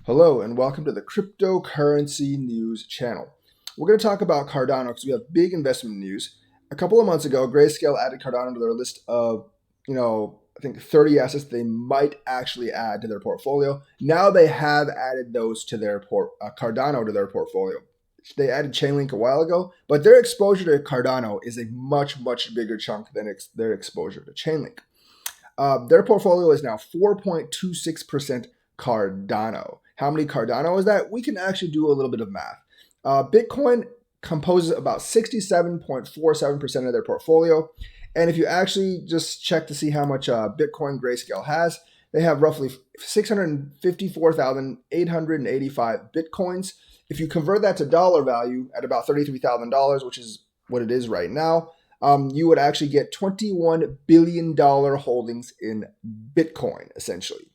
Hello and welcome to the Cryptocurrency News channel. We're going to talk about Cardano because we have big investment news. A couple of months ago, Grayscale added Cardano to their list of, I think 30 assets they might actually add to their portfolio. Now they have added those to their Cardano to their portfolio. They added Chainlink a while ago, but their exposure to Cardano is a much bigger chunk than their exposure to Chainlink. Their portfolio is now 4.26% Cardano. How many Cardano is that? We can actually do a little bit of math. Bitcoin composes about 67.47% of their portfolio. And if you actually just check to see how much Bitcoin Grayscale has, they have roughly 654,885 Bitcoins. If you convert that to dollar value at about $33,000, which is what it is right now, you would actually get $21 billion holdings in Bitcoin, essentially.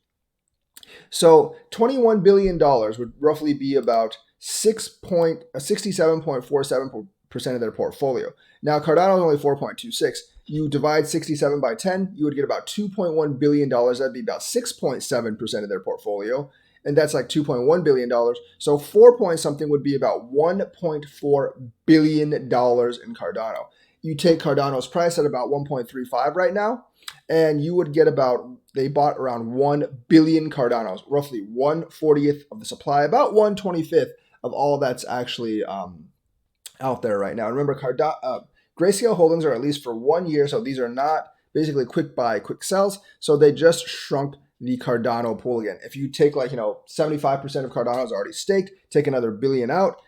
So $21 billion would roughly be about 67.47% of their portfolio. Now, Cardano is only 4.26. You divide 67 by 10, you would get about $2.1 billion. That'd be about 6.7% of their portfolio. And that's like $2.1 billion. So 4 point something would be about $1.4 billion in Cardano. You take Cardano's price at about 1.35 right now, and you would get they bought around 1 billion Cardanos, roughly 1/40th of the supply, about 1/25th of all that's actually out there right now. And remember, Grayscale holdings are at least for 1 year, so these are not basically quick buy, quick sells. So they just shrunk the Cardano pool again. If you take 75% of Cardano is already staked, take another billion out,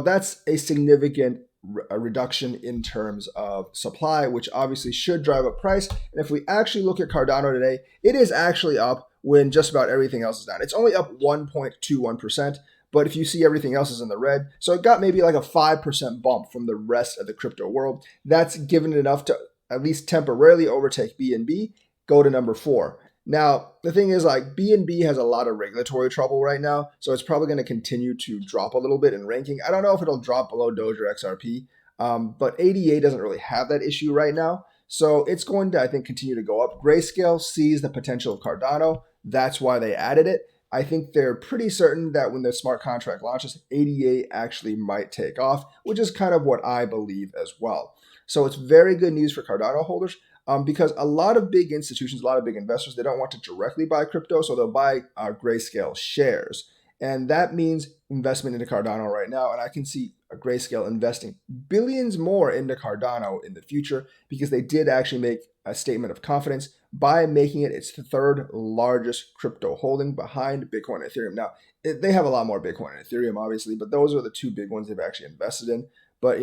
that's a significant a reduction in terms of supply, which obviously should drive up price. And if we actually look at Cardano today, it is actually up when just about everything else is down. It's only up 1.21%, but if you see everything else is in the red, so it got maybe like a 5% bump from the rest of the crypto world. That's given it enough to at least temporarily overtake BNB, go to number 4. Now, the thing is, BNB has a lot of regulatory trouble right now, so it's probably going to continue to drop a little bit in ranking. I don't know if it'll drop below Doge or XRP, but ADA doesn't really have that issue right now. So it's going to, I think, continue to go up. Grayscale sees the potential of Cardano. That's why they added it. I think they're pretty certain that when the smart contract launches, ADA actually might take off, which is kind of what I believe as well. So it's very good news for Cardano holders. Because a lot of big institutions, a lot of big investors, they don't want to directly buy crypto, so they'll buy Grayscale shares. And that means investment into Cardano right now. And I can see Grayscale investing billions more into Cardano in the future because they did actually make a statement of confidence by making it its third largest crypto holding behind Bitcoin and Ethereum. Now, they have a lot more Bitcoin and Ethereum, obviously, but those are the two big ones they've actually invested in. But,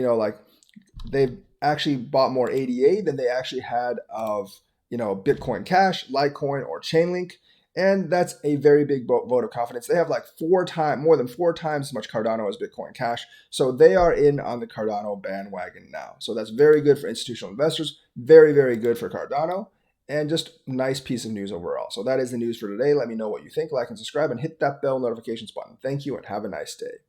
they've actually bought more ADA than they actually had of, Bitcoin Cash, Litecoin, or Chainlink. And that's a very big vote of confidence. They have more than four times as much Cardano as Bitcoin Cash. So they are in on the Cardano bandwagon now. So that's very good for institutional investors. Very good for Cardano. And just nice piece of news overall. So that is the news for today. Let me know what you think. Like and subscribe and hit that bell notifications button. Thank you and have a nice day.